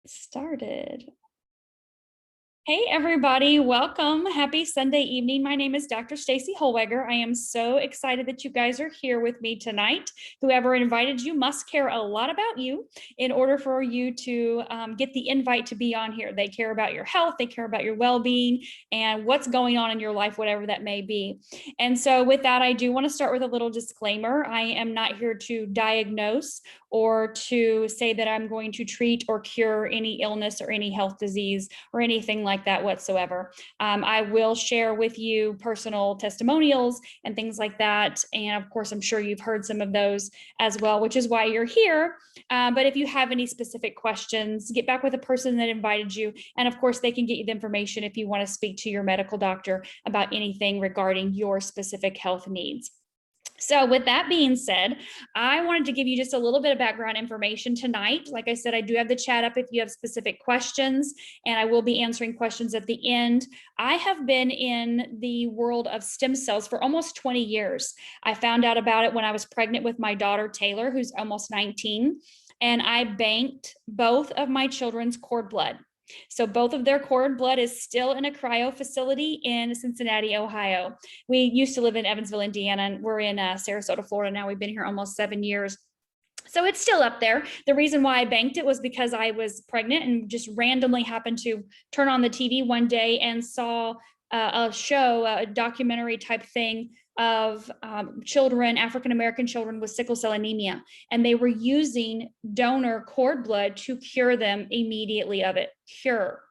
Started. Hey everybody, welcome. Happy Sunday evening. My name is Dr. Stacy Holweger. I am so excited that you guys are here with me tonight. Whoever invited you must care a lot about you in order for you to get the invite to be on here. They care about your health, they care about your well-being and what's going on in your life, whatever that may be. And so with that, I do want to start with a little disclaimer. I am not here to diagnose or to say that I'm going to treat or cure any illness or any health disease or anything like that whatsoever. I will share with you personal testimonials and things like that. And of course, I'm sure you've heard some of those as well, which is why you're here. But if you have any specific questions, get back with the person that invited you. And of course, they can get you the information if you want to speak to your medical doctor about anything regarding your specific health needs. So with that being said, I wanted to give you just a little bit of background information tonight. Like I said, I do have the chat up if you have specific questions, and I will be answering questions at the end. I have been in the world of stem cells for almost 20 years. I found out about it when I was pregnant with my daughter, Taylor, who's almost 19, and I banked both of my children's cord blood. So both of their cord blood is still in a cryo facility in Cincinnati, Ohio. We used to live in Evansville, Indiana, and we're in Sarasota, Florida now. We've been here almost 7 years. So it's still up there. The reason why I banked it was because I was pregnant and just randomly happened to turn on the TV one day and saw a show, a documentary type thing of children, African-American children with sickle cell anemia. And they were using donor cord blood to cure them immediately of it, cure.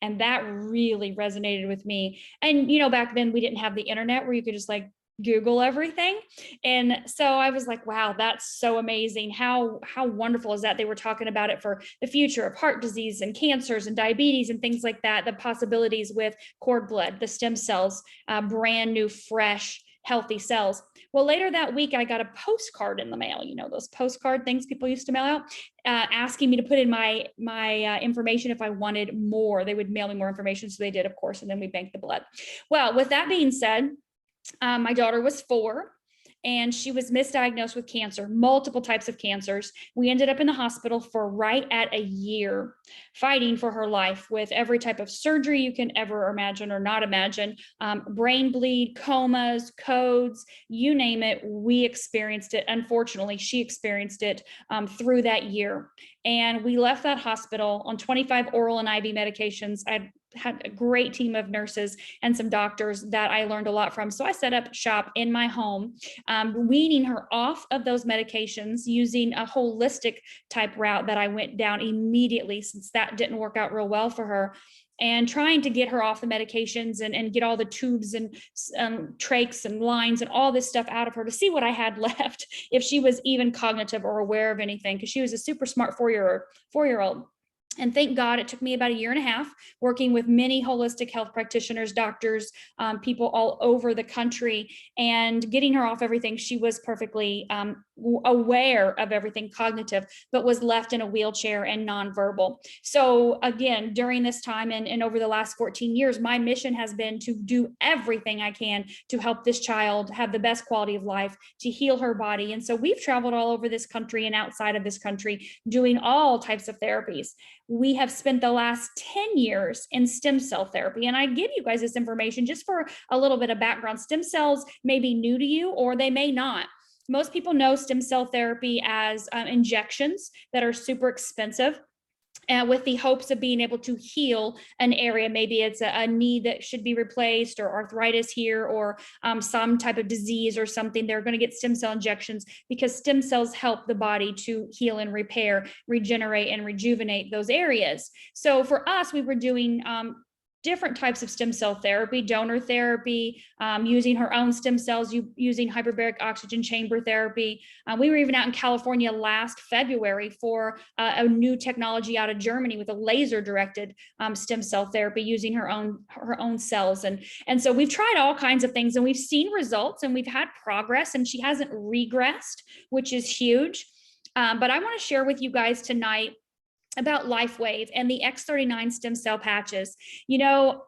And that really resonated with me. And, you know, back then we didn't have the internet where you could just like Google everything. And so I was like, wow, that's so amazing. How wonderful is that? They were talking about it for the future of heart disease and cancers and diabetes and things like that, the possibilities with cord blood, the stem cells, brand new, fresh, healthy cells. Well, later that week, I got a postcard in the mail, you know, those postcard things people used to mail out, asking me to put in my information if I wanted more. They would mail me more information. So they did, of course, and then we banked the blood. Well, with that being said, my daughter was 4 and she was misdiagnosed with cancer, multiple types of cancers. We ended up in the hospital for right at a year, fighting for her life with every type of surgery you can ever imagine or not imagine, brain bleed, comas, codes, you name it, we experienced it. Unfortunately, she experienced it through that year. And we left that hospital on 25 oral and IV medications. I had a great team of nurses and some doctors that I learned a lot from. So I set up shop in my home, weaning her off of those medications using a holistic type route that I went down immediately since that didn't work out real well for her, and trying to get her off the medications and get all the tubes and trachs and lines and all this stuff out of her to see what I had left, if she was even cognitive or aware of anything, because she was a super smart four-year-old. And thank God it took me about a year and a half working with many holistic health practitioners, doctors, people all over the country, and getting her off everything. She was perfectly aware of everything cognitive, but was left in a wheelchair and nonverbal. So again, during this time and over the last 14 years, my mission has been to do everything I can to help this child have the best quality of life, to heal her body. And so we've traveled all over this country and outside of this country doing all types of therapies. We have spent the last 10 years in stem cell therapy. And I give you guys this information just for a little bit of background. Stem cells may be new to you or they may not. Most people know stem cell therapy as injections that are super expensive, with the hopes of being able to heal an area. Maybe it's a knee that should be replaced, or arthritis here, or some type of disease or something. They're going to get stem cell injections because stem cells help the body to heal and repair, regenerate, and rejuvenate those areas. So for us, we were doing different types of stem cell therapy, donor therapy, using her own stem cells, using hyperbaric oxygen chamber therapy. We were even out in California last February for a new technology out of Germany with a laser directed stem cell therapy using her own cells. And so we've tried all kinds of things and we've seen results and we've had progress, and she hasn't regressed, which is huge. But I want to share with you guys tonight about LifeWave and the X39 stem cell patches. You know,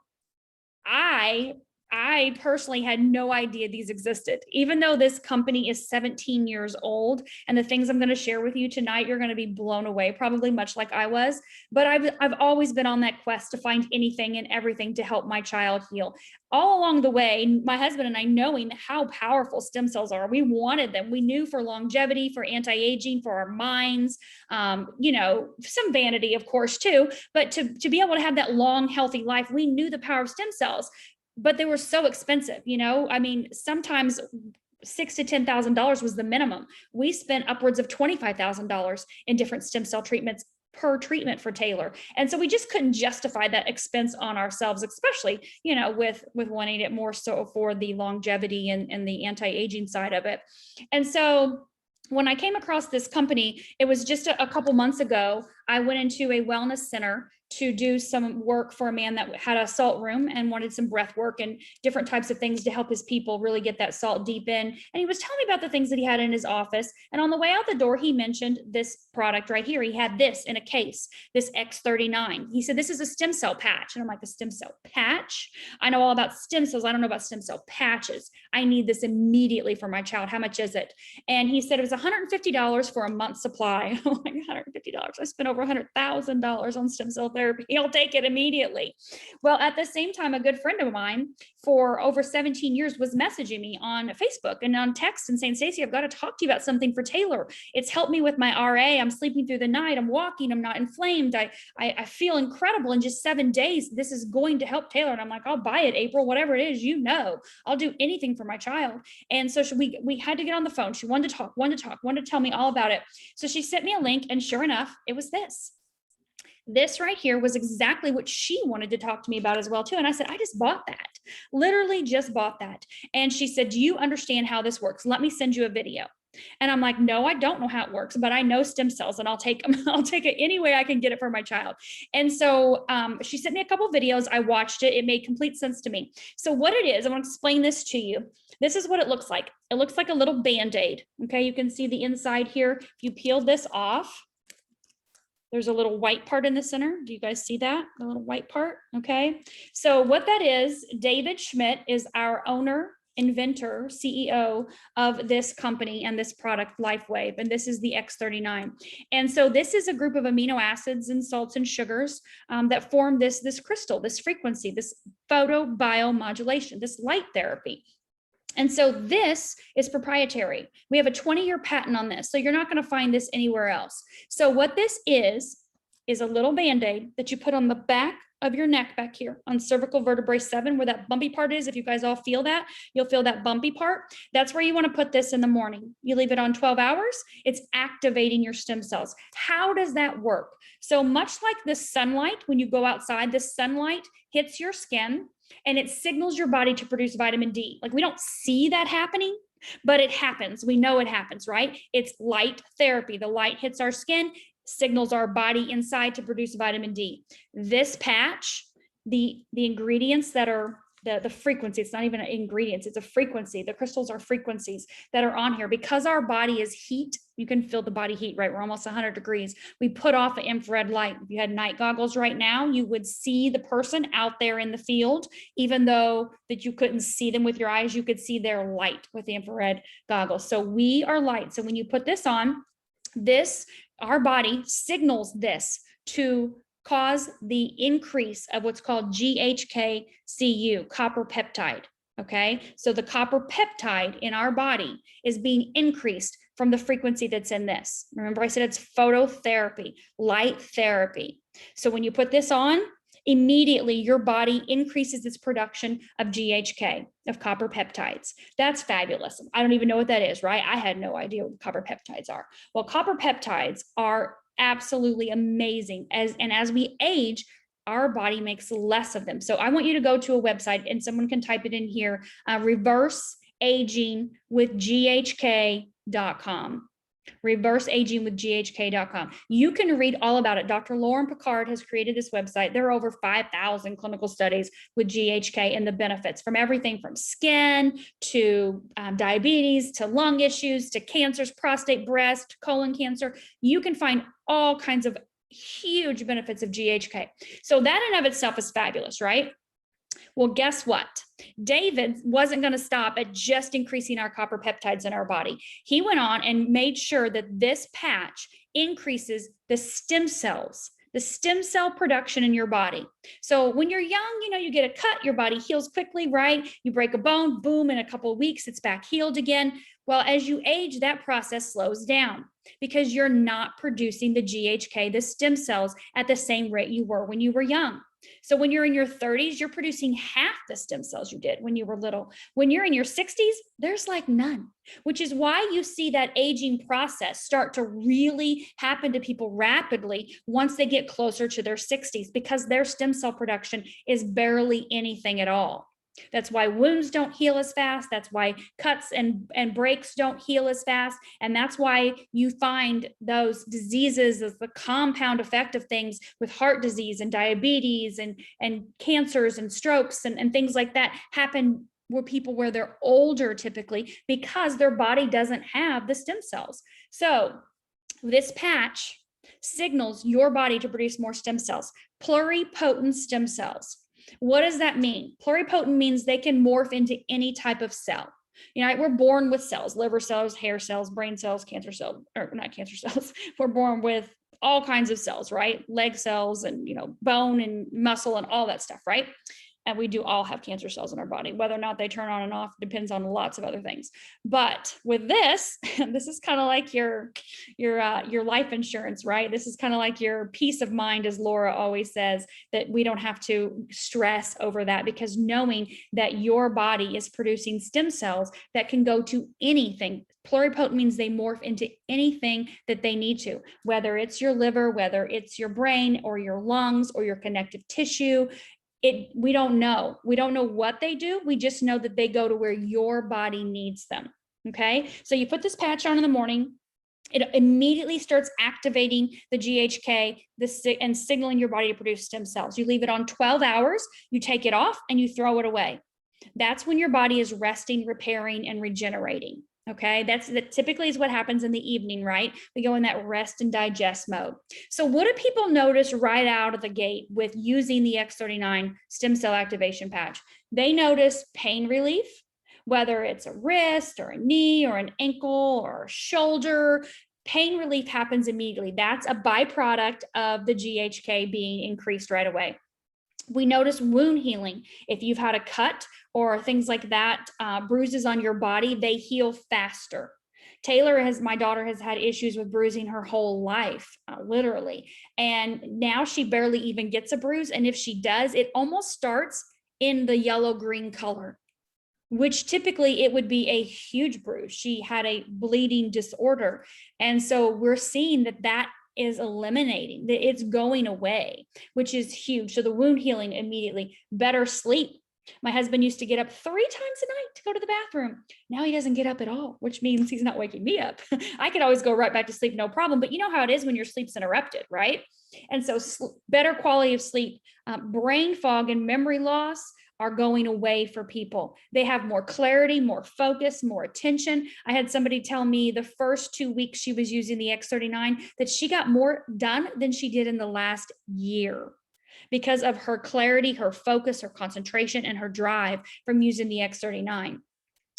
I I personally had no idea these existed, even though this company is 17 years old. And the things I'm going to share with you tonight, you're going to be blown away, probably much like I was. But I've always been on that quest to find anything and everything to help my child heal. All along the way, my husband and I, knowing how powerful stem cells are, we wanted them. We knew for longevity, for anti-aging, for our minds, some vanity, of course, too. But to be able to have that long, healthy life, we knew the power of stem cells, but they were so expensive. I mean, sometimes $6,000 to $10,000 was the minimum. We spent upwards of $25,000 in different stem cell treatments per treatment for Taylor. And so we just couldn't justify that expense on ourselves, especially, with wanting it more so for the longevity and the anti-aging side of it. And so when I came across this company, it was just a couple months ago. I went into a wellness center to do some work for a man that had a salt room and wanted some breath work and different types of things to help his people really get that salt deep in. And he was telling me about the things that he had in his office. And on the way out the door, he mentioned this product right here. He had this in a case, this X39. He said, this is a stem cell patch. And I'm like, a stem cell patch? I know all about stem cells. I don't know about stem cell patches. I need this immediately for my child. How much is it? And he said it was $150 for a month's supply. I'm like, $150. I spent over $100,000 on stem cell therapy. I'll take it immediately. Well, at the same time, a good friend of mine for over 17 years was messaging me on Facebook and on text and saying, Stacey, I've got to talk to you about something for Taylor. It's helped me with my RA. I'm sleeping through the night. I'm walking. I'm not inflamed. I feel incredible in just 7 days. This is going to help Taylor. And I'm like, I'll buy it, April, whatever it is, I'll do anything for my child. And so we had to get on the phone. She wanted to talk, wanted to tell me all about it. So she sent me a link, and sure enough, it was this. This right here was exactly what she wanted to talk to me about as well, too. And I said, I just bought that, literally just bought that. And she said, do you understand how this works? Let me send you a video. And I'm like, no, I don't know how it works, but I know stem cells and I'll take them. I'll take it any way I can get it for my child. And so she sent me a couple of videos. I watched it. It made complete sense to me. So what it is, I want to explain this to you. This is what it looks like. It looks like a little Band-Aid. Okay. You can see the inside here. If you peel this off, there's a little white part in the center. Do you guys see that? The little white part? Okay. So what that is, David Schmidt is our owner, inventor, CEO of this company and this product, LifeWave, and this is the X39. And so this is a group of amino acids and salts and sugars that form this crystal, this frequency, this photobiomodulation, this light therapy. And so this is proprietary. We have a 20-year patent on this, so you're not going to find this anywhere else. So what this is a little Band-Aid that you put on the back of your neck back here on cervical vertebrae 7, where that bumpy part is. If you guys all feel that, you'll feel that bumpy part. That's where you want to put this in the morning. You leave it on 12 hours. It's activating your stem cells. How does that work? So much like the sunlight, when you go outside, the sunlight hits your skin and it signals your body to produce vitamin D. Like, we don't see that happening, but it happens. We know it happens, right? It's light therapy. The light hits our skin, signals our body inside to produce vitamin D. This patch, the ingredients that are the frequency, it's not even ingredients, it's a frequency. The crystals are frequencies that are on here. Because our body is heat, you can feel the body heat, right? We're almost 100 degrees. We put off the infrared light. If you had night goggles right now, you would see the person out there in the field, even though that you couldn't see them with your eyes, you could see their light with the infrared goggles. So we are light. So when you put this on, our body signals this to cause the increase of what's called GHK-Cu, copper peptide. Okay, so the copper peptide in our body is being increased from the frequency that's in this. Remember, I said it's phototherapy, light therapy. So when you put this on, immediately your body increases its production of GHK, of copper peptides. That's fabulous. I don't even know what that is, right? I had no idea what copper peptides are. Well, copper peptides are absolutely amazing. As we age, our body makes less of them. So I want you to go to a website, and someone can type it in here, reverseagingwithghk.com. reverseagingwithghk.com. You can read all about it. Dr. Lauren Picard has created this website. There are over 5,000 clinical studies with GHK and the benefits, from everything from skin to diabetes to lung issues to cancers, prostate, breast, colon cancer. You can find all kinds of huge benefits of GHK. So that in of itself is fabulous, right? Well, guess what? David wasn't going to stop at just increasing our copper peptides in our body. He went on and made sure that this patch increases the stem cell production in your body. So when you're young, you get a cut, your body heals quickly, right? You break a bone, boom, in a couple of weeks, it's back healed again. Well, as you age, that process slows down because you're not producing the GHK, the stem cells, at the same rate you were when you were young. So when you're in your 30s, you're producing half the stem cells you did when you were little. When you're in your 60s, there's like none, which is why you see that aging process start to really happen to people rapidly once they get closer to their 60s, because their stem cell production is barely anything at all. That's why wounds don't heal as fast. That's why cuts and breaks don't heal as fast. And that's why you find those diseases as the compound effect of things with heart disease and diabetes and cancers and strokes and things like that happen where people where they're older typically, because their body doesn't have the stem cells. So this patch signals your body to produce more stem cells, pluripotent stem cells. What does that mean? Pluripotent means they can morph into any type of cell. We're born with cells, liver cells, hair cells, brain cells, cancer cells, or not cancer cells. We're born with all kinds of cells, right? Leg cells and, bone and muscle and all that stuff, right? And we do all have cancer cells in our body. Whether or not they turn on and off depends on lots of other things. But with this, this is kind of like your life insurance, right? This is kind of like your peace of mind, as Laura always says, that we don't have to stress over that, because knowing that your body is producing stem cells that can go to anything. Pluripotent means they morph into anything that they need to, whether it's your liver, whether it's your brain or your lungs or your connective tissue. We don't know what they do. We just know that they go to where your body needs them. Okay, so you put this patch on in the morning, it immediately starts activating the GHK and signaling your body to produce stem cells. You leave it on 12 hours, you take it off and you throw it away. That's when your body is resting, repairing, and regenerating. Okay, that typically is what happens in the evening, right? We go in that rest and digest mode. So what do people notice right out of the gate with using the X39 stem cell activation patch? They notice pain relief, whether it's a wrist or a knee or an ankle or a shoulder. Pain relief happens immediately. That's a byproduct of the GHK being increased right away. We notice wound healing. If you've had a cut or things like that, bruises on your body, they heal faster. My daughter has had issues with bruising her whole life, literally. And now she barely even gets a bruise. And if she does, it almost starts in the yellow-green color, which typically it would be a huge bruise. She had a bleeding disorder. And so we're seeing that is eliminating, that it's going away, which is huge. So the wound healing immediately, better sleep. My husband used to get up 3 times a night to go to the bathroom. Now he doesn't get up at all, which means he's not waking me up. I could always go right back to sleep, no problem. But you know how it is when your sleep's interrupted, right? And so better quality of sleep, brain fog and memory loss are going away for people. They have more clarity, more focus, more attention. I had somebody tell me the first 2 weeks she was using the X39 that she got more done than she did in the last year because of her clarity, her focus, her concentration, and her drive from using the X39.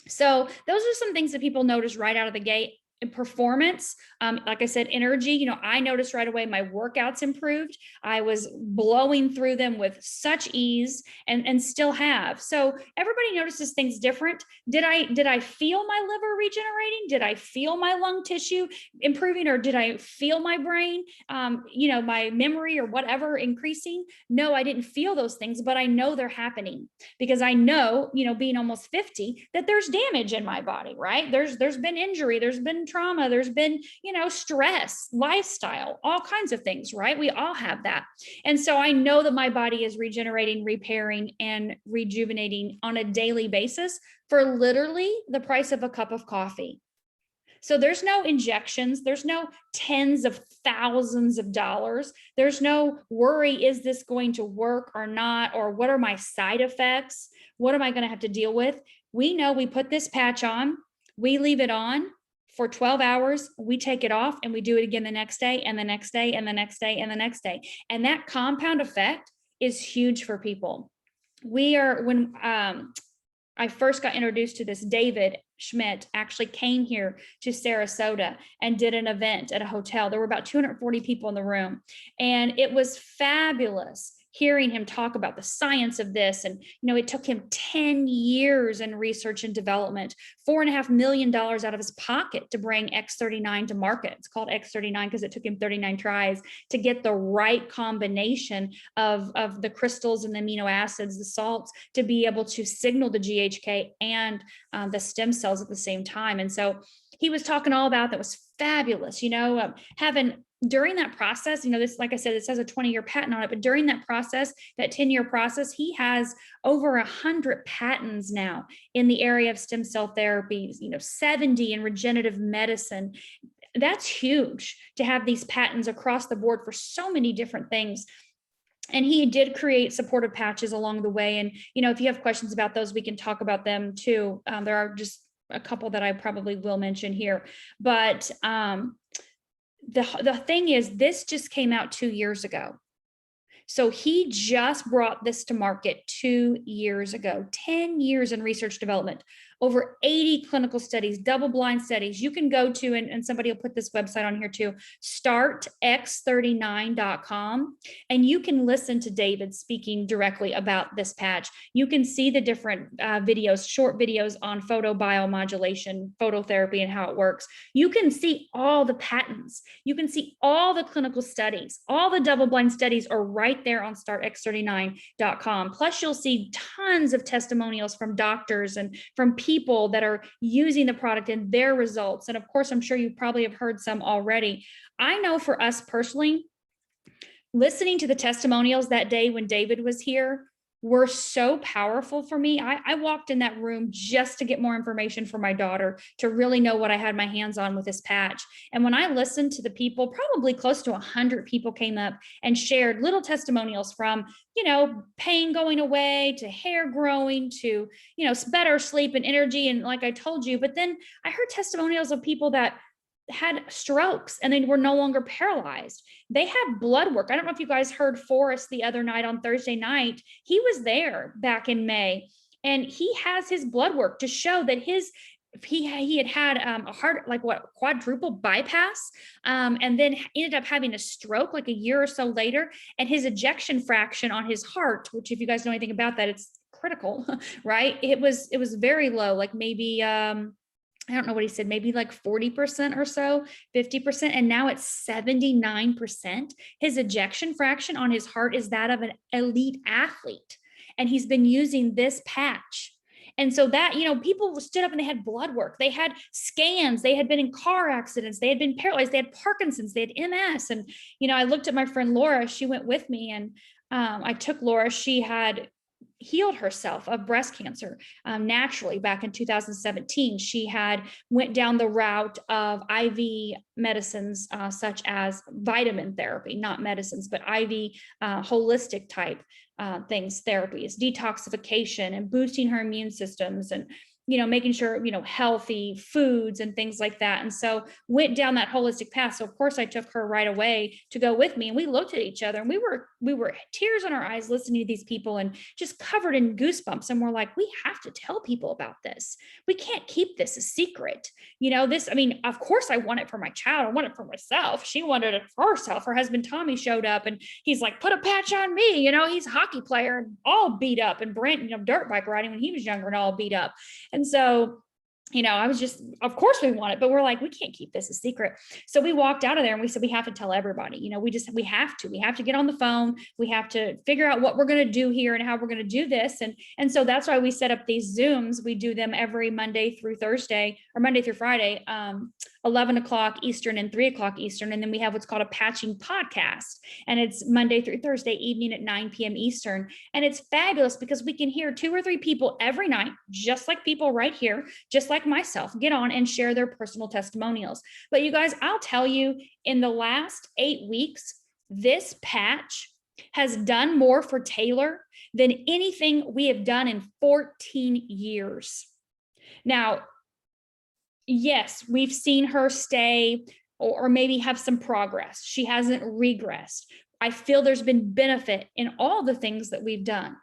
So those are some things that people notice right out of the gate. In performance, like I said, energy, I noticed right away my workouts improved. I was blowing through them with such ease and still have. So everybody notices things different. Did I feel my liver regenerating? Did I feel my lung tissue improving? Or did I feel my brain, my memory or whatever increasing? No, I didn't feel those things, but I know they're happening because I know, being almost 50, that there's damage in my body, right? There's been injury, there's been trauma, there's been, stress, lifestyle, all kinds of things, right? We all have that. And so I know that my body is regenerating, repairing, and rejuvenating on a daily basis for literally the price of a cup of coffee. So there's no injections, there's no tens of thousands of dollars. There's no worry, is this going to work or not? Or what are my side effects? What am I going to have to deal with? We know we put this patch on, we leave it on for 12 hours, we take it off and we do it again the next day and the next day and the next day and the next day. And that compound effect is huge for people. when I first got introduced to this, David Schmidt actually came here to Sarasota and did an event at a hotel. There were about 240 people in the room, and it was fabulous hearing him talk about the science of this. And, it took him 10 years in research and development, $4.5 million out of his pocket to bring X39 to market. It's called X39 because it took him 39 tries to get the right combination of the crystals and the amino acids, the salts, to be able to signal the GHK and the stem cells at the same time. And so he was talking all about that. Was fabulous, having during that process, this, like I said, it says a 20-year patent on it, but during that process, that 10-year process, he has over 100 patents now in the area of stem cell therapies, 70 in regenerative medicine. That's huge to have these patents across the board for so many different things. And he did create supportive patches along the way. And, if you have questions about those, we can talk about them too. There are just a couple that I probably will mention here, but the thing is, this just came out 2 years ago. So he just brought this to market 2 years ago, 10 years in research development, over 80 clinical studies, double-blind studies. You can go to, and somebody will put this website on here too, startx39.com, and you can listen to David speaking directly about this patch. You can see the different videos, short videos on photobiomodulation, phototherapy, and how it works. You can see all the patents. You can see all the clinical studies. All the double-blind studies are right there on startx39.com. Plus, you'll see tons of testimonials from doctors and from people that are using the product and their results. And of course, I'm sure you probably have heard some already. I know for us personally, listening to the testimonials that day when David was here were so powerful for me. I walked in that room just to get more information for my daughter, to really know what I had my hands on with this patch. And when I listened to the people, probably close to 100 people came up and shared little testimonials from, pain going away, to hair growing, to, better sleep and energy. And like I told you, but then I heard testimonials of people that had strokes and they were no longer paralyzed. They had blood work. I don't know if you guys heard Forrest the other night on Thursday night. He was there back in May, and he has his blood work to show that he had a heart, quadruple bypass, and then ended up having a stroke like a year or so later. And his ejection fraction on his heart, which if you guys know anything about that, it's critical, right? It was very low, like maybe I don't know what he said, maybe like 40% or so, 50%. And now it's 79%. His ejection fraction on his heart is that of an elite athlete. And he's been using this patch. And so that, people stood up and they had blood work. They had scans. They had been in car accidents. They had been paralyzed. They had Parkinson's. They had MS. And, I looked at my friend Laura. She went with me, and I took Laura. She had healed herself of breast cancer naturally back in 2017. She had went down the route of IV medicines, such as vitamin therapy, not medicines, but IV holistic type things, therapies, detoxification, and boosting her immune systems, and making sure, healthy foods and things like that. And so went down that holistic path. So of course I took her right away to go with me, and we looked at each other, and we were tears in our eyes listening to these people and just covered in goosebumps. And we're like, we have to tell people about this. We can't keep this a secret. Of course I want it for my child. I want it for myself. She wanted it for herself. Her husband, Tommy, showed up, and he's like, put a patch on me. He's a hockey player and all beat up, and Brent, dirt bike riding when he was younger and all beat up. And so, I was just, of course we want it, but we're like, we can't keep this a secret. So we walked out of there and we said, we have to tell everybody, we have to get on the phone. We have to figure out what we're going to do here and how we're going to do this. And so that's why we set up these Zooms. We do them every Monday through Thursday, or Monday through Friday, 11 o'clock Eastern and 3 o'clock Eastern. And then we have what's called a patching podcast, and it's Monday through Thursday evening at 9 p.m. Eastern. And it's fabulous because we can hear 2 or 3 people every night, just like people right here, just like myself, get on and share their personal testimonials. But you guys, I'll tell you, in the last 8 weeks, this patch has done more for Taylor than anything we have done in 14 years. Now, yes, we've seen her stay or maybe have some progress. She hasn't regressed. I feel there's been benefit in all the things that we've done.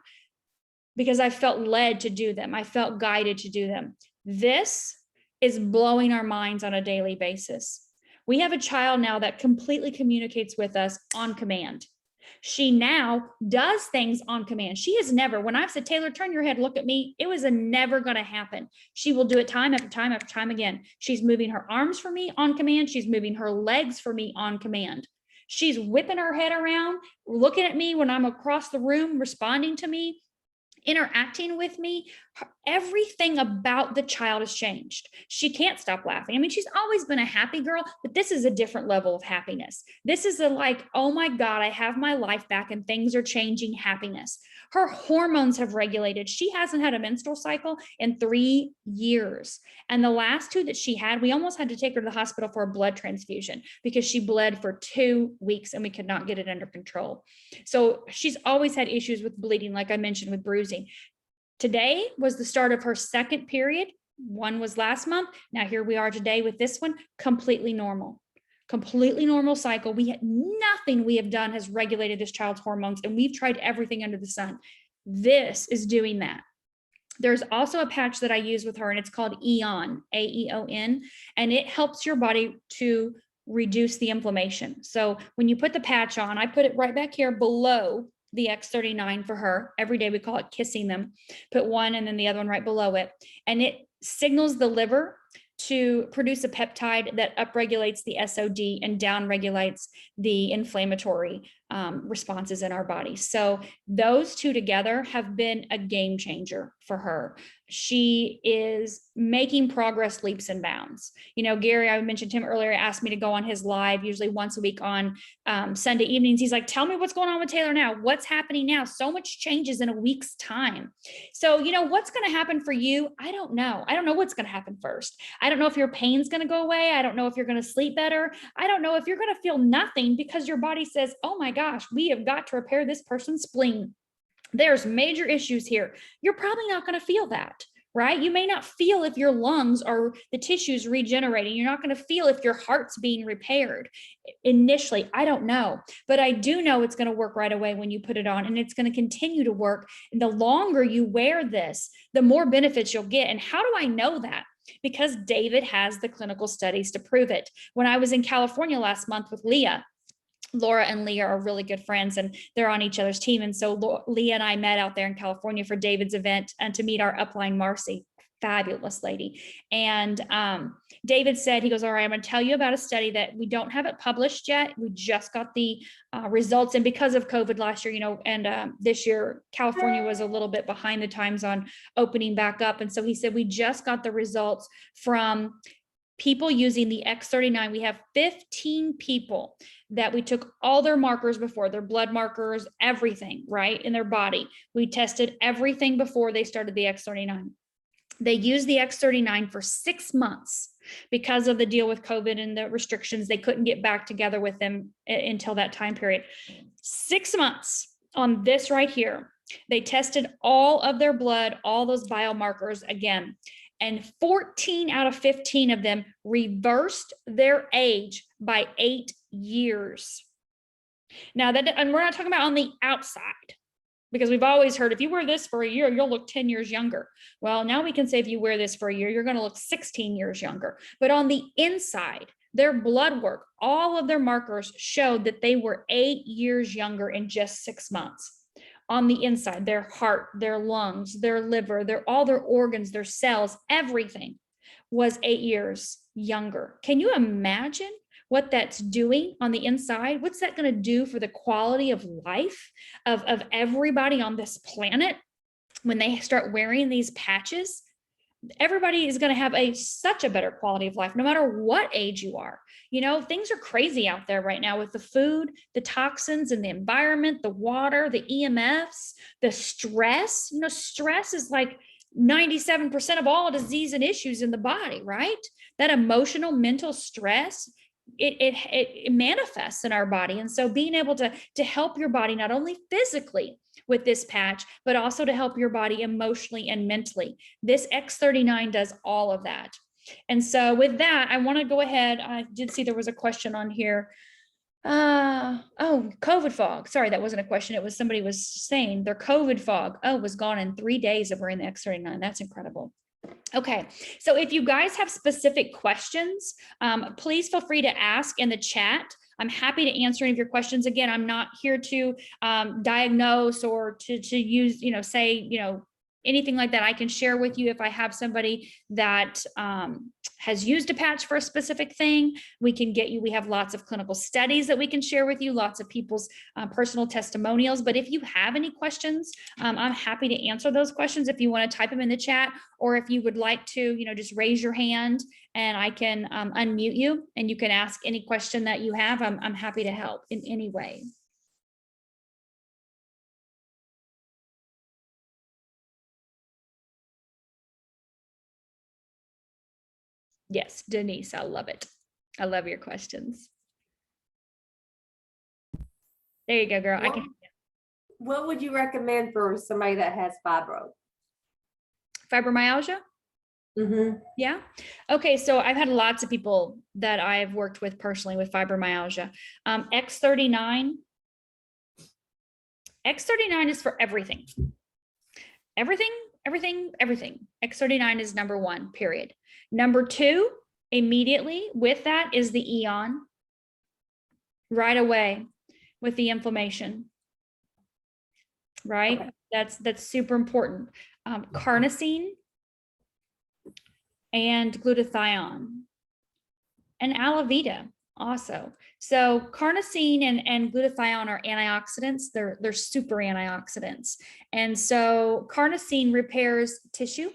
because I felt led to do them. I felt guided to do them. This is blowing our minds on a daily basis. We have a child now that completely communicates with us on command. She now does things on command. She has never, when I've said, Taylor, turn your head, look at me, it was never going to happen. She will do it time after time after time again. She's moving her arms for me on command. She's moving her legs for me on command. She's whipping her head around, looking at me when I'm across the room, responding to me, interacting with me. Everything about the child has changed. She can't stop laughing. I mean, she's always been a happy girl, but this is a different level of happiness. This is a like, oh my God, I have my life back and things are changing happiness. Her hormones have regulated. She hasn't had a menstrual cycle in 3 years. And the last 2 that she had, we almost had to take her to the hospital for a blood transfusion because she bled for 2 weeks and we could not get it under control. So she's always had issues with bleeding, like I mentioned, with bruising. Today was the start of her second period. One was last month. Now here we are today with this one, completely normal cycle. Nothing we have done has regulated this child's hormones, and we've tried everything under the sun. This is doing that. There's also a patch that I use with her, and it's called Aeon, A-E-O-N, and it helps your body to reduce the inflammation. So when you put the patch on, I put it right back here below the X39 for her. Every day we call it kissing them. Put one and then the other one right below it. And it signals the liver to produce a peptide that upregulates the SOD and downregulates the inflammatory responses in our body. So those two together have been a game changer for her. She is making progress leaps and bounds. You know, Gary, I mentioned him earlier, asked me to go on his live usually once a week on Sunday evenings. He's like, tell me what's going on with Taylor now. What's happening now? So much changes in a week's time. So, you know, what's going to happen for you? I don't know. I don't know what's going to happen first. I don't know if your pain's going to go away. I don't know if you're going to sleep better. I don't know if you're going to feel nothing because your body says, oh my gosh, we have got to repair this person's spleen. There's major issues here. You're probably not going to feel that, right? You may not feel if your lungs or the tissues regenerating. You're not going to feel if your heart's being repaired initially. I don't know, but I do know it's going to work right away when you put it on, and it's going to continue to work. And the longer you wear this, the more benefits you'll get. And how do I know that? Because David has the clinical studies to prove it. When I was in California last month with Leah, Laura and Leah are really good friends and they're on each other's team. And so Leah and I met out there in California for David's event and to meet our upline Marcy, fabulous lady. And David said, he goes, all right, I'm going to tell you about a study that we don't have it published yet. We just got the results. And because of COVID last year, you know, and this year, California was a little bit behind the times on opening back up. And so he said, we just got the results from people using the X39. We have 15 people that we took all their markers before, their blood markers, everything, right, in their body. We tested everything before they started the X39. They used the X39 for 6 months because of the deal with COVID and the restrictions. They couldn't get back together with them until that time period. 6 months on this right here. They tested all of their blood, all those biomarkers again. And 14 out of 15 of them reversed their age by 8 years. Now and we're not talking about on the outside, because we've always heard if you wear this for a year, you'll look 10 years younger. Well, now we can say if you wear this for a year, you're going to look 16 years younger. But on the inside, their blood work, all of their markers showed that they were 8 years younger in just 6 months. On the inside, their heart, their lungs, their liver, all their organs, their cells, everything was 8 years younger. Can you imagine what that's doing on the inside? What's that going to do for the quality of life of everybody on this planet when they start wearing these patches? Everybody is going to have such a better quality of life, no matter what age you are. You know, things are crazy out there right now with the food, the toxins in the environment, the water, the EMFs, the stress. You know, stress is like 97% of all disease and issues in the body, right? That emotional, mental stress, it manifests in our body. And so being able to help your body, not only physically with this patch, but also to help your body emotionally and mentally. This X39 does all of that. And so with that, I want to go ahead. I did see there was a question on here. Oh, COVID fog. Sorry, that wasn't a question. It was somebody was saying their COVID fog, was gone in 3 days of wearing the X39. That's incredible. Okay, so if you guys have specific questions, please feel free to ask in the chat. I'm happy to answer any of your questions. Again, I'm not here to diagnose or to use, say, anything like that. I can share with you if I have somebody that has used a patch for a specific thing. We can get you, we have lots of clinical studies that we can share with you, lots of people's personal testimonials. But if you have any questions, I'm happy to answer those questions if you want to type them in the chat, or if you would like to, just raise your hand and I can unmute you and you can ask any question that you have. I'm happy to help in any way. Yes, Denise, I love it. I love your questions. There you go, girl. What would you recommend for somebody that has fibromyalgia? Yeah. Okay. So I've had lots of people that I've worked with personally with fibromyalgia. X39 is for everything. Everything. X39 is number 1, period. Number 2, immediately with that is the Eon. Right away with the inflammation. Right? Okay. That's super important. Carnosine and glutathione and Alavita also. So carnosine and glutathione are antioxidants. They're super antioxidants. And so carnosine repairs tissue.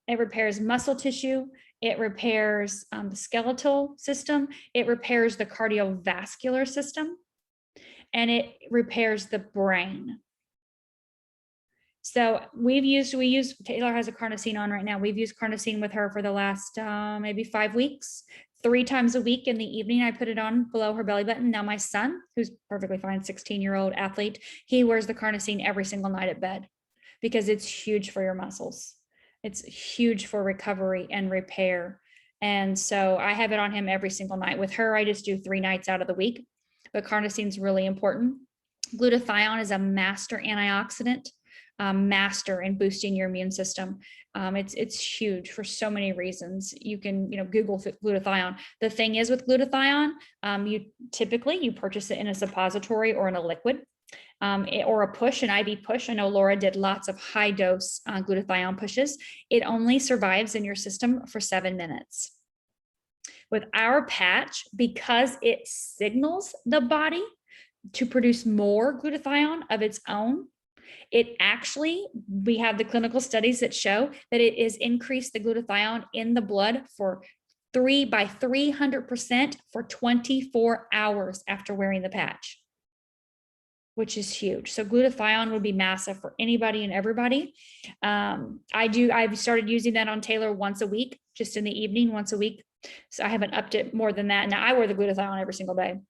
It repairs muscle tissue. It repairs the skeletal system. It repairs the cardiovascular system. And it repairs the brain. So we use, Taylor has a carnosine on right now. We've used carnosine with her for the last maybe 5 weeks. 3 times a week in the evening, I put it on below her belly button. Now my son, who's perfectly fine, 16-year-old athlete, he wears the carnosine every single night at bed because it's huge for your muscles. It's huge for recovery and repair. And so I have it on him every single night. With her, I just do 3 nights out of the week. But carnosine is really important. Glutathione is a master antioxidant. Master in boosting your immune system. It's huge for so many reasons. You can Google glutathione. The thing is with glutathione, you typically purchase it in a suppository or in a liquid, or a push, an IV push. I know Laura did lots of high dose glutathione pushes. It only survives in your system for 7 minutes. With our patch, because it signals the body to produce more glutathione of its own, it actually, we have the clinical studies that show that it is increased the glutathione in the blood by 300% for 24 hours after wearing the patch, which is huge. So glutathione would be massive for anybody and everybody. I've started using that on Taylor once a week, just in the evening, once a week. So I haven't upped it more than that. Now I wear the glutathione every single day.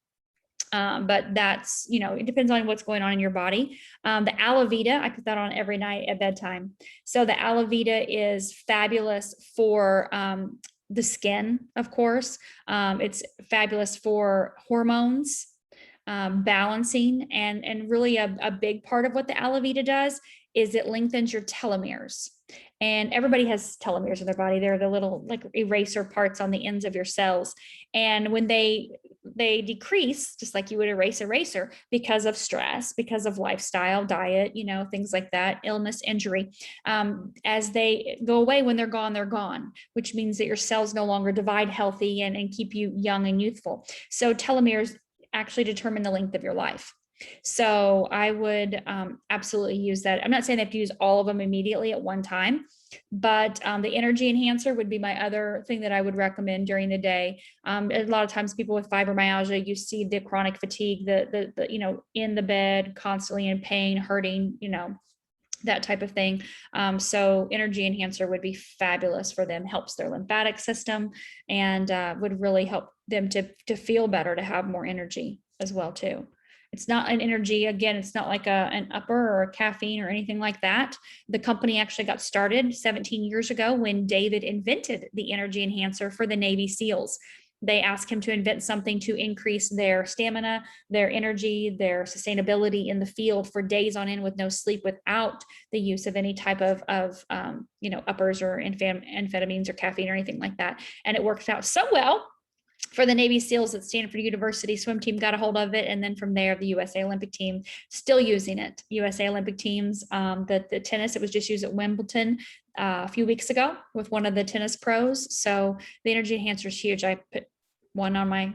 But that's, it depends on what's going on in your body. The Alavita, I put that on every night at bedtime. So the Alavita is fabulous for the skin, of course. It's fabulous for hormones, balancing, and really a big part of what the Alavita does is it lengthens your telomeres. And everybody has telomeres in their body. They're the little like eraser parts on the ends of your cells. And when they decrease, just like you would erase a eraser, because of stress, because of lifestyle, diet, things like that, illness, injury, as they go away, when they're gone, which means that your cells no longer divide healthy and keep you young and youthful. So telomeres actually determine the length of your life. So I would absolutely use that. I'm not saying they have to use all of them immediately at one time, but the energy enhancer would be my other thing that I would recommend during the day. A lot of times people with fibromyalgia, you see the chronic fatigue, the in the bed, constantly in pain, hurting, that type of thing. So energy enhancer would be fabulous for them, helps their lymphatic system, and would really help them to feel better, to have more energy as well too. It's not an energy, again, it's not like an upper or a caffeine or anything like that. The company actually got started 17 years ago when David invented the energy enhancer for the Navy SEALs. They ask him to invent something to increase their stamina, their energy, their sustainability in the field for days on end with no sleep without the use of any type of uppers or amphetamines or caffeine or anything like that. And it worked out so well for the Navy SEALs at Stanford University swim team got a hold of it. And then from there, the USA Olympic team still using it. USA Olympic teams, the tennis, it was just used at Wimbledon a few weeks ago with one of the tennis pros. So the energy enhancer is huge. I put one on my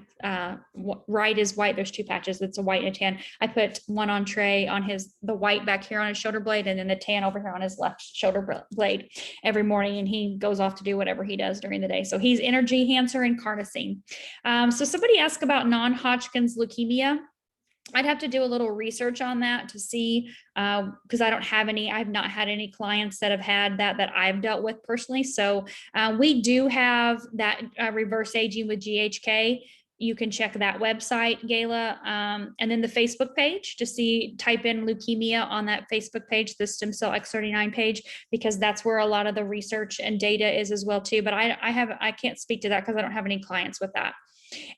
right is white. There's two patches. It's a white and a tan. I put one on Trey on the white back here on his shoulder blade, and then the tan over here on his left shoulder blade every morning. And he goes off to do whatever he does during the day. So he's energy enhancer and carnosine. So somebody asked about non-Hodgkin's leukemia. I'd have to do a little research on that to see, because I have not had any clients that have had that I've dealt with personally. So we do have that reverse aging with GHK. You can check that website, Gayla, and then the Facebook page to type in leukemia on that Facebook page, the stem cell X39 page, because that's where a lot of the research and data is as well too. But I can't speak to that because I don't have any clients with that.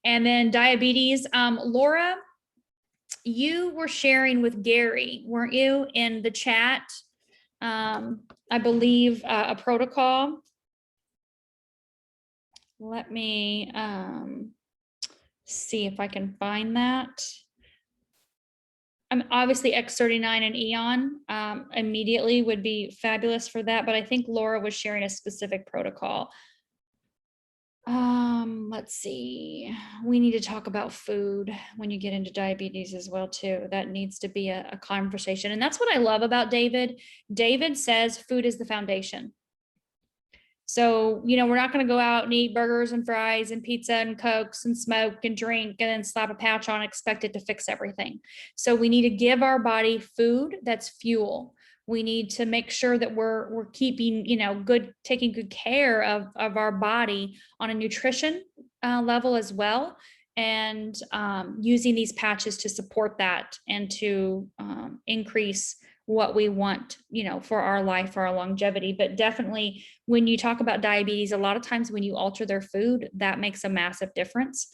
And then diabetes, Laura, you were sharing with Gary, weren't you, in the chat? I believe a protocol. Let me see if I can find that. Obviously X39 and Eon immediately would be fabulous for that, but I think Laura was sharing a specific protocol. Let's see. We need to talk about food when you get into diabetes as well too. That needs to be a conversation. And that's what I love about David. David says food is the foundation. So, we're not going to go out and eat burgers and fries and pizza and Cokes and smoke and drink and then slap a patch on, expect it to fix everything. So we need to give our body food that's fuel. We need to make sure that we're keeping, taking good care of our body on a nutrition level as well. And using these patches to support that and to increase what we want, for our life, for our longevity. But definitely when you talk about diabetes, a lot of times when you alter their food, that makes a massive difference.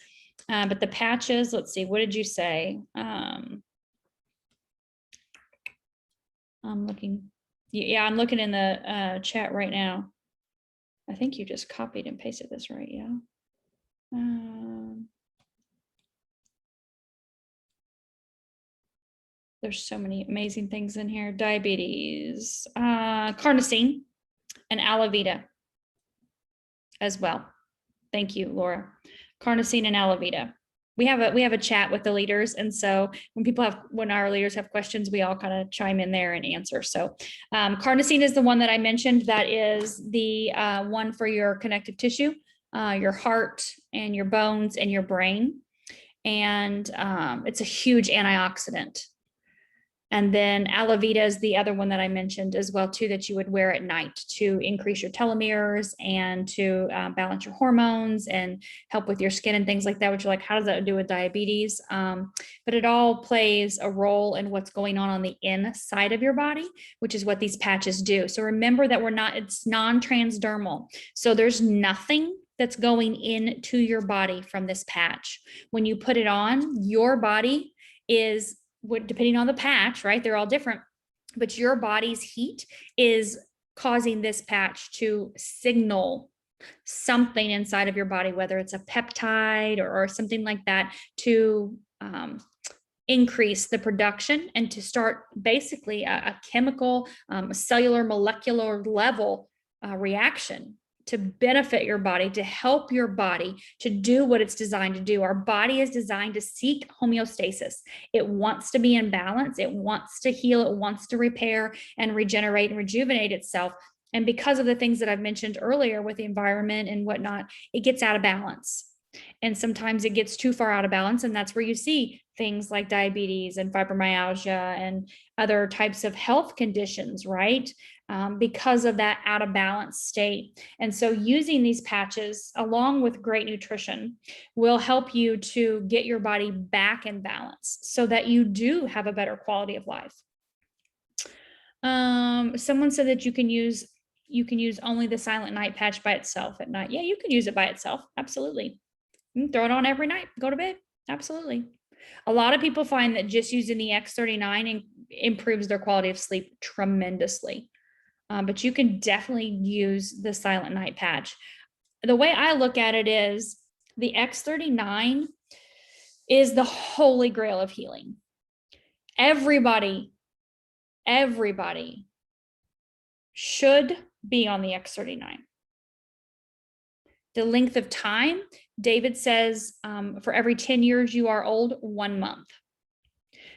But the patches, let's see, what did you say? I'm looking. Yeah, I'm looking in the chat right now. I think you just copied and pasted this, right? Yeah. There's so many amazing things in here. Diabetes, carnosine, and Alavita as well. Thank you, Laura. Carnosine and Alavita. We have a chat with the leaders, and so when our leaders have questions, we all kind of chime in there and answer. So carnosine is the one that I mentioned. That is the one for your connective tissue, your heart and your bones and your brain, and it's a huge antioxidant. And then Alavita is the other one that I mentioned as well too, that you would wear at night to increase your telomeres and to balance your hormones and help with your skin and things like that, which you're like, how does that do with diabetes? But it all plays a role in what's going on the inside of your body, which is what these patches do. So remember that it's non-transdermal. So there's nothing that's going into your body from this patch. When you put it on, your body is, depending on the patch, right? They're all different, but your body's heat is causing this patch to signal something inside of your body, whether it's a peptide or something like that, to increase the production and to start basically a chemical, cellular, molecular level reaction to benefit your body, to help your body to do what it's designed to do. Our body is designed to seek homeostasis. It wants to be in balance. It wants to heal. It wants to repair and regenerate and rejuvenate itself. And because of the things that I've mentioned earlier with the environment and whatnot, it gets out of balance. And sometimes it gets too far out of balance. And that's where you see things like diabetes and fibromyalgia and other types of health conditions, right? Because of that out of balance state. And so using these patches along with great nutrition will help you to get your body back in balance so that you do have a better quality of life. Someone said that you can use only the Silent Night patch by itself at night. Yeah, you can use it by itself. Absolutely. You can throw it on every night, go to bed. Absolutely. A lot of people find that just using the X39 improves their quality of sleep tremendously. But you can definitely use the Silent Night patch. The way I look at it is the X39 is the holy grail of healing. Everybody should be on the X39. The length of time, David says, for every 10 years you are old, 1 month.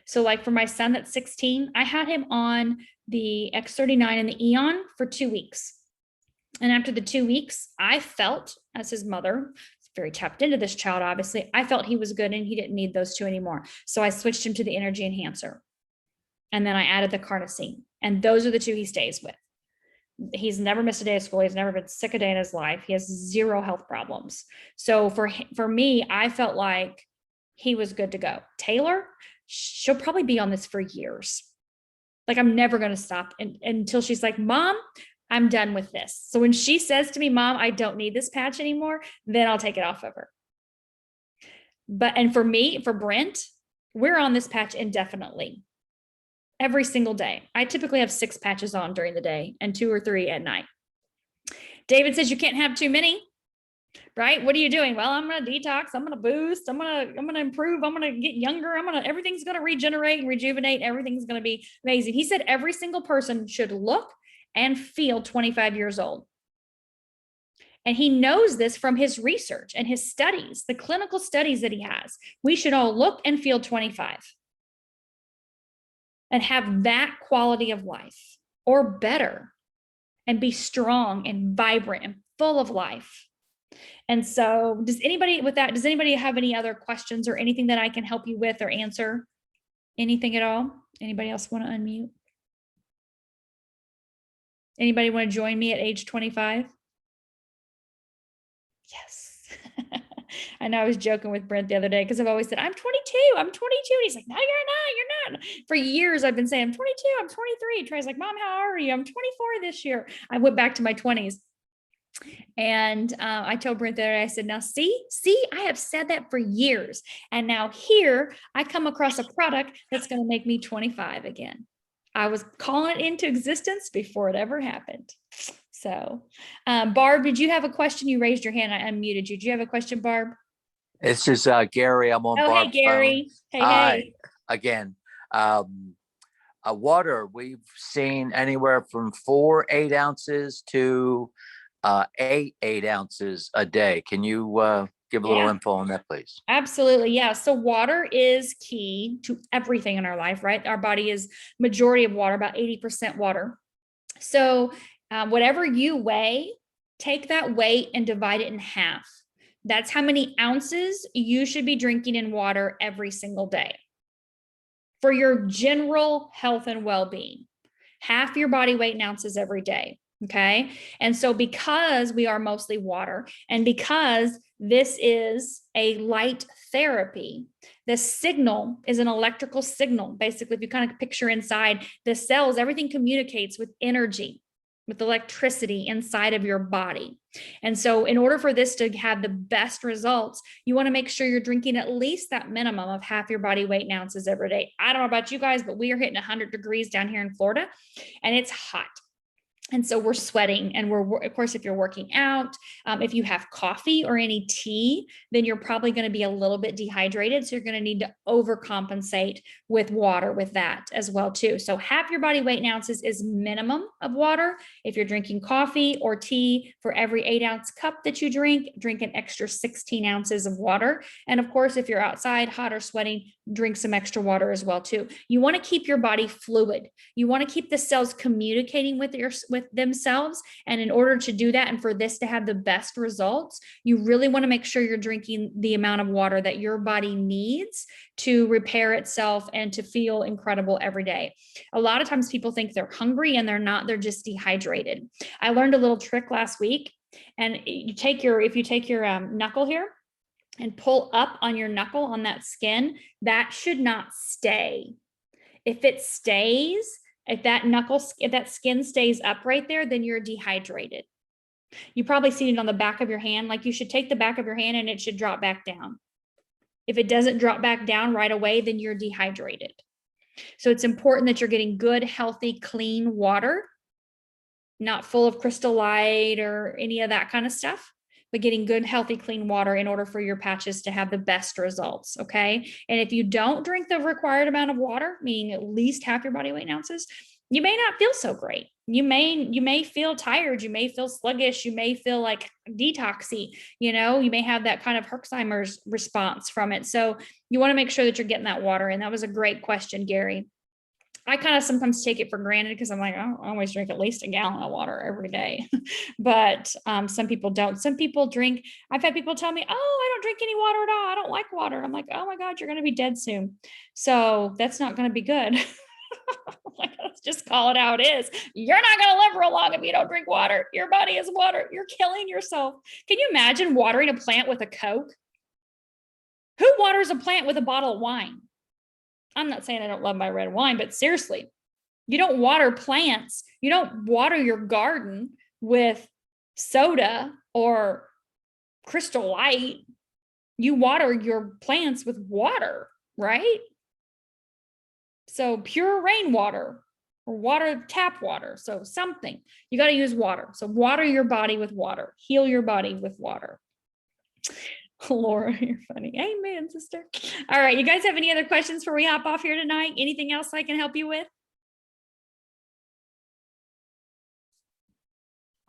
So like for my son that's 16, I had him on the X39 and the Eon for 2 weeks. And after the 2 weeks, I felt, as his mother, very tapped into this child, obviously, I felt he was good and he didn't need those two anymore. So I switched him to the energy enhancer. And then I added the carnosine. And those are the two he stays with. He's never missed a day of school. He's never been sick a day in his life. He has 0 health problems. So for me, I felt like he was good to go. Taylor, she'll probably be on this for years. Like I'm never going to stop until she's like, Mom, I'm done with this. So when she says to me, Mom, I don't need this patch anymore, then I'll take it off of her. And for me, for Brent, we're on this patch indefinitely. Every single day. I typically have 6 patches on during the day and 2 or 3 at night. David says you can't have too many, right? What are you doing? Well, I'm going to detox. I'm going to boost. I'm going to improve. I'm going to get younger. Everything's going to regenerate and rejuvenate. Everything's going to be amazing. He said every single person should look and feel 25 years old. And he knows this from his research and his studies, the clinical studies that he has. We should all look and feel 25. And have that quality of life or better and be strong and vibrant and full of life. And so does anybody have any other questions or anything that I can help you with or answer? Anything at all? Anybody else want to unmute? Anybody want to join me at age 25? Yes. I know I was joking with Brent the other day because I've always said, I'm 22. And he's like, no, you're not. For years, I've been saying, I'm 22, I'm 23. Trey's like, Mom, how are you? I'm 24 this year. I went back to my 20s. And I told Brent the other day, I said, now see, I have said that for years. And now here I come across a product that's going to make me 25 again. I was calling it into existence before it ever happened. So, Barb, did you have a question? You raised your hand. I unmuted you. Do you have a question, Barb? It's just Gary. I'm on Barb's hey, Gary. phone. Hi. Again. Water, we've seen anywhere from 4 8-ounces to 8 8-ounces a day. Can you give a little info on that, please? Absolutely. Yeah. So water is key to everything in our life, right? Our body is majority of water, about 80% water. So whatever you weigh, take that weight and divide it in half. That's how many ounces you should be drinking in water every single day for your general health and well-being. Half your body weight in ounces every day. Okay. And so because we are mostly water and because this is a light therapy, the signal is an electrical signal. Basically, if you kind of picture inside the cells, everything communicates with energy, with electricity inside of your body. And so in order for this to have the best results, you want to make sure you're drinking at least that minimum of half your body weight in ounces every day. I don't know about you guys, but we are hitting 100 degrees down here in Florida and it's hot. And so we're sweating and of course, if you're working out, if you have coffee or any tea, then you're probably going to be a little bit dehydrated. So you're going to need to overcompensate with water with that as well too. So half your body weight in ounces is minimum of water. If you're drinking coffee or tea, for every 8-ounce cup that you drink an extra 16 ounces of water. And of course, if you're outside hot or sweating, drink some extra water as well too. You want to keep your body fluid. You want to keep the cells communicating with themselves. And in order to do that, and for this to have the best results, you really want to make sure you're drinking the amount of water that your body needs to repair itself and to feel incredible every day. A lot of times people think they're hungry and they're not, they're just dehydrated. I learned a little trick last week, and if you take your knuckle here and pull up on your knuckle on that skin, that should not stay. If it stays, if that skin stays up right there, then you're dehydrated. You probably seen it on the back of your hand. Like you should take the back of your hand and it should drop back down. If it doesn't drop back down right away, then you're dehydrated. So it's important that you're getting good, healthy, clean water, not full of Crystal Light or any of that kind of stuff, but getting good, healthy, clean water in order for your patches to have the best results. Okay. And if you don't drink the required amount of water, meaning at least half your body weight in ounces, you may not feel so great. You may feel tired. You may feel sluggish. You may feel like detoxy. You may have that kind of Herxheimer's response from it. So you want to make sure that you're getting that water. And that was a great question, Gary. I kind of sometimes take it for granted because I'm like, I always drink at least a gallon of water every day. But some people don't. Some people drink. I've had people tell me, oh, I don't drink any water at all. I don't like water. I'm like, oh my God, you're going to be dead soon. So that's not going to be good. Like, let's just call it how it is. You're not going to live real long if you don't drink water. Your body is water. You're killing yourself. Can you imagine watering a plant with a Coke? Who waters a plant with a bottle of wine? I'm not saying I don't love my red wine, but seriously, you don't water plants. You don't water your garden with soda or Crystal Light. You water your plants with water, right? So pure rainwater or water, tap water. So something, you got to use water. So water your body with water, heal your body with water. Laura, you're funny. Amen, sister. All right. You guys have any other questions before we hop off here tonight? Anything else I can help you with?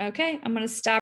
Okay. I'm going to stop.